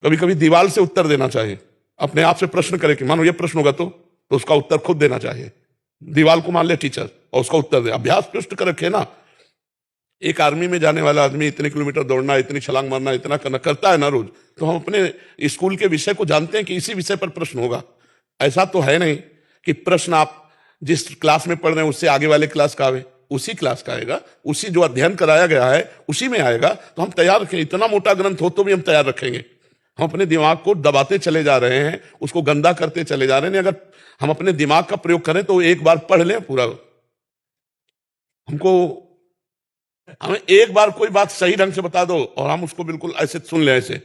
कभी कभी दीवार से उत्तर देना चाहिए, अपने आप से प्रश्न करे कि मानो ये प्रश्न होगा तो उसका उत्तर खुद देना चाहिए। दीवार को मान ले टीचर और उसका उत्तर दे, अभ्यास पृष्ठ कर रखे ना। एक आर्मी में जाने वाला आदमी इतने किलोमीटर दौड़ना, इतनी छलांग मारना, इतना करना करता है ना रोज, तो हम अपने स्कूल के विषय को जानते हैं कि इसी विषय पर प्रश्न होगा। ऐसा तो है नहीं कि प्रश्न आप जिस क्लास में पढ़ रहे हैं उससे आगे वाले क्लास का आवे, उसी क्लास का आएगा, उसी जो अध्ययन कराया गया है उसी में आएगा। तो हम तैयार रखें, इतना मोटा ग्रंथ हो तो भी हम तैयार रखेंगे। हम अपने दिमाग को दबाते चले जा रहे हैं, उसको गंदा करते चले जा रहे हैं। अगर हम अपने दिमाग का प्रयोग करें तो एक बार पढ़ लें पूरा। हमें एक बार कोई बात सही ढंग से बता दो और हम उसको बिल्कुल ऐसे सुन लें, ऐसे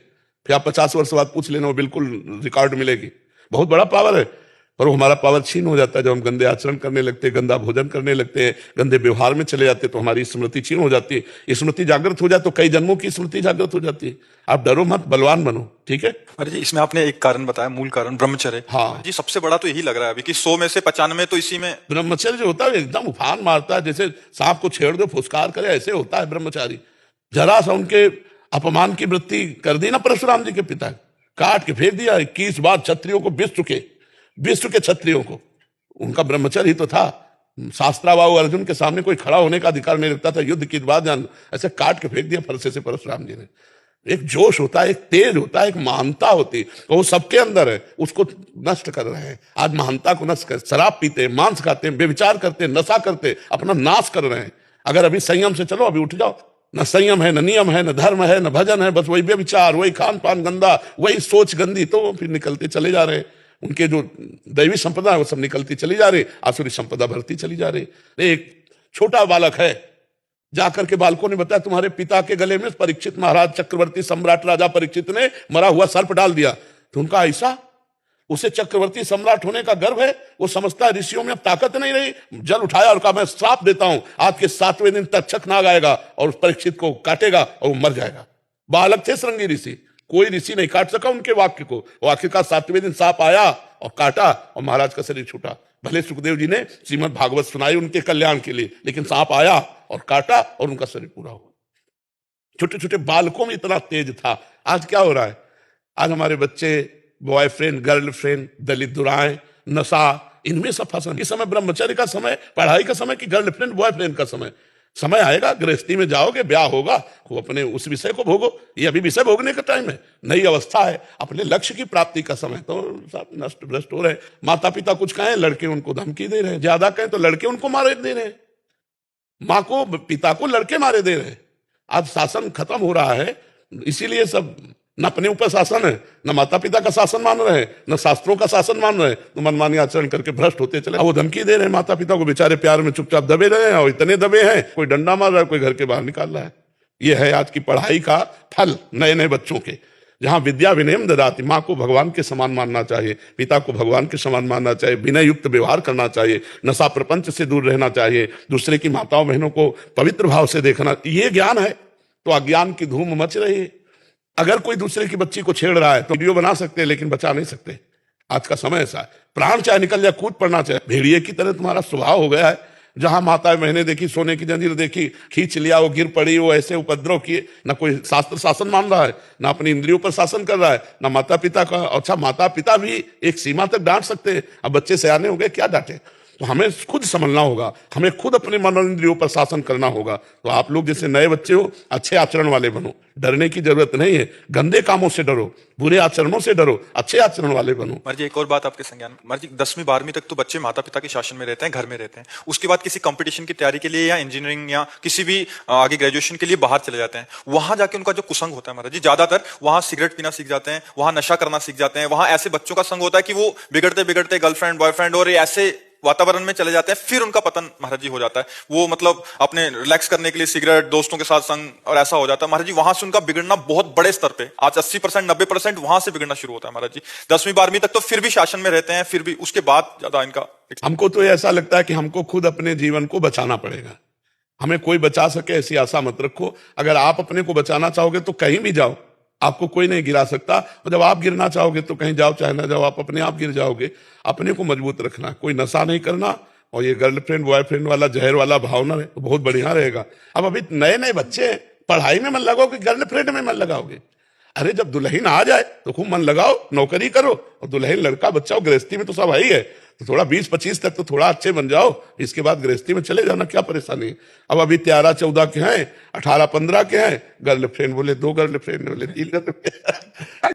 फिर आप 50 वर्ष बाद पूछ लेना, वो बिल्कुल रिकॉर्ड मिलेगी। बहुत बड़ा पावर है, पर वो हमारा पावर छीन हो जाता है जब हम गंदे आचरण करने लगते हैं, गंदा भोजन करने लगते हैं, गंदे व्यवहार में चले जाते हैं, तो हमारी स्मृति छीन हो जाती है। स्मृति जागृत हो जाए तो कई जन्मों की स्मृति जागृत हो जाती है। आप डरो मत, बलवान बनो, ठीक है। अरे जी, इसमें आपने एक कारण बताया, मूल कारण ब्रह्मचर्य। हाँ जी, सबसे बड़ा तो यही लग रहा है अभी कि 100 में से 95 तो इसी में। ब्रह्मचर्य जो होता है एकदम उफान मारता है, जैसे सांप को छेड़ दो फुसकार करे, ऐसे होता है ब्रह्मचारी। जरा सा उनके अपमान की वृत्ति कर दी ना परशुराम जी के पिता, काट के फेंक दिया। 21 बार क्षत्रियों को विश्व के क्षत्रियों को, उनका ब्रह्मचर्य ही तो था। शास्त्राबाहु अर्जुन के सामने कोई खड़ा होने का अधिकार नहीं रखता था, युद्ध की बात जान ऐसे काट के फेंक दिया फरसे से परशुराम जी ने। एक जोश होता है, एक तेज होता है, एक महानता होती है, वो सबके अंदर है, उसको नष्ट कर रहे हैं। आज महानता को नष्ट कर, शराब पीते, मांस खाते, व्यभिचार करते, नशा करते, अपना नाश कर रहे हैं। अगर अभी संयम से चलो, अभी उठ जाओ। न संयम है, न नियम है, न धर्म है, न भजन है, बस वही व्यभिचार, वही खान पान गंदा, वही सोच गंदी, तो फिर निकलते चले जा रहे हैं। उनके जो दैवी संपदा है वो सब निकलती चली जा रही, आसुरी संपदा भरती चली जा रही। एक छोटा बालक है, जाकर के बालकों ने बताया तुम्हारे पिता के गले में परीक्षित महाराज चक्रवर्ती सम्राट राजा परीक्षित ने मरा हुआ सर्प डाल दिया। तो उनका ऐसा, उसे चक्रवर्ती सम्राट होने का गर्व है, वो समझता है ऋषियों में अब ताकत नहीं रही। जल उठाया और कहा मैं श्राप देता हूं, आज के 7वें दिन तक्षक नाग आएगा और उस परीक्षित को काटेगा और वो मर जाएगा। बालक थे श्रृंगी ऋषि, कोई ऋषि नहीं काट सका उनके वाक्य को। वो आखिरकार 7वें दिन सांप आया और काटा और महाराज का शरीर छूटा। भले सुखदेव जी ने श्रीमद् भागवत सुनाई उनके कल्याण के लिए, लेकिन सांप आया और काटा और उनका शरीर पूरा हुआ। छोटे छोटे बालकों में इतना तेज था। आज क्या हो रहा है? आज हमारे बच्चे बॉयफ्रेंड, गर्लफ्रेंड, दलित दुराएं, नशा, इनमें सब फंसे। इस समय ब्रह्मचर्य का समय, पढ़ाई का समय कि गर्लफ्रेंड बॉयफ्रेंड का समय? समय आएगा, गृहस्थी में जाओगे, ब्याह होगा, वो अपने उस विषय को भोगो। ये अभी विषय भोगने का टाइम है, नई अवस्था है, अपने लक्ष्य की प्राप्ति का समय। तो सब नष्ट भ्रष्ट हो रहे हैं। माता पिता कुछ कहें, लड़के उनको धमकी दे रहे हैं, ज्यादा कहें तो लड़के उनको मारे दे रहे हैं, माँ को पिता को लड़के मारे दे रहे हैं। आज शासन खत्म हो रहा है, इसीलिए सब न अपने ऊपर शासन है, न माता पिता का शासन मान रहे हैं, न शास्त्रों का शासन मान रहे हैं, तो मनमानी आचरण करके भ्रष्ट होते चले। वो धमकी दे रहे हैं माता पिता को, बेचारे प्यार में चुपचाप दबे रहे हैं, और इतने दबे हैं, कोई डंडा मार रहा है, कोई घर के बाहर निकाल रहा है। ये है आज की पढ़ाई का फल नए नए बच्चों के। जहां विद्या विनयम ददाति, माँ को भगवान के समान मानना चाहिए, पिता को भगवान के समान मानना चाहिए, विनय युक्त व्यवहार करना चाहिए, नशा प्रपंच से दूर रहना चाहिए, दूसरे की माताओं बहनों को पवित्र भाव से देखना, ये ज्ञान है। तो अज्ञान की धूम मच रही है। अगर कोई दूसरे की बच्ची को छेड़ रहा है तो वीडियो बना सकते हैं, लेकिन बचा नहीं सकते। आज का समय ऐसा है, प्राण चाहे निकल जाए, कूद पड़ना चाहिए। भेड़िए की तरह तुम्हारा स्वभाव हो गया है। जहां माताएं बहनें देखी, सोने की जंजीर देखी, खींच लिया, वो गिर पड़ी, वो ऐसे उपद्रव किए। ना कोई शास्त्र शासन मान रहा है, ना अपनी इंद्रियों पर शासन कर रहा है, ना माता पिता का। अच्छा, माता पिता भी एक सीमा तक डांट सकते हैं, अब बच्चे सयाने हो गए, क्या डांटे? तो हमें खुद समझना होगा, हमें खुद अपने मन और इंद्रियों पर शासन करना होगा। तो आप लोग जैसे नए बच्चे हो, अच्छे आचरण वाले बनो, डरने की जरूरत नहीं है। गंदे कामों से डरो, बुरे आचरणों से डरो, अच्छे आचरण वाले बनो। महाराज जी, एक और बात आपके संज्ञान में। महाराज जी, 10वीं 12वीं तक तो बच्चे माता पिता के शासन में रहते हैं, घर में रहते हैं। उसके बाद किसी कंपटीशन की तैयारी के लिए या इंजीनियरिंग या किसी भी आगे ग्रेजुएशन के लिए बाहर चले जाते हैं। वहां जाके उनका जो कुसंग होता है महाराज जी, ज्यादातर वहां सिगरेट पीना सीख जाते हैं, वहां नशा करना सीख जाते हैं, वहां ऐसे बच्चों का संग होता है कि वो बिगड़ते बिगड़ते गर्लफ्रेंड बॉयफ्रेंड और ऐसे वातावरण में चले जाते हैं। फिर उनका पतन महाराज जी हो जाता है। वो मतलब अपने रिलैक्स करने के लिए सिगरेट, दोस्तों के साथ संग, और ऐसा हो जाता है महाराज जी। वहां से उनका बिगड़ना बहुत बड़े स्तर पे, आज 80% 90% वहां से बिगड़ना शुरू होता है महाराज जी। 10वीं 12वीं तक तो फिर भी शासन में रहते हैं, फिर भी उसके बाद ज्यादा इनका। हमको तो ऐसा लगता है कि हमको खुद अपने जीवन को बचाना पड़ेगा। हमें कोई बचा सके ऐसी आशा मत रखो। अगर आप अपने को बचाना चाहोगे तो कहीं भी जाओ, आपको कोई नहीं गिरा सकता। और जब आप गिरना चाहोगे तो कहीं जाओ चाहे ना जाओ, आप अपने आप गिर जाओगे। अपने को मजबूत रखना, कोई नशा नहीं करना, और ये गर्लफ्रेंड बॉयफ्रेंड वाला जहर वाला भावना है तो बहुत बढ़िया रहेगा। अब अभी नए नए बच्चे पढ़ाई में मन लगाओगे, गर्लफ्रेंड में मन लगाओगे? अरे जब दुल्हन आ जाए तो खूब मन लगाओ, नौकरी करो, और दुल्हन लड़का बच्चा हो, गृहस्थी में तो सब है ही है, तो थोड़ा 20-25 तक तो थोड़ा अच्छे बन जाओ, इसके बाद गृहस्थी में चले जाना, क्या परेशानी है। अब अभी 13-14 के हैं, 18-15 के हैं, गर्लफ्रेंड बोले 2 गर्लफ्रेंड बोले 3 गर्लफ्रेंड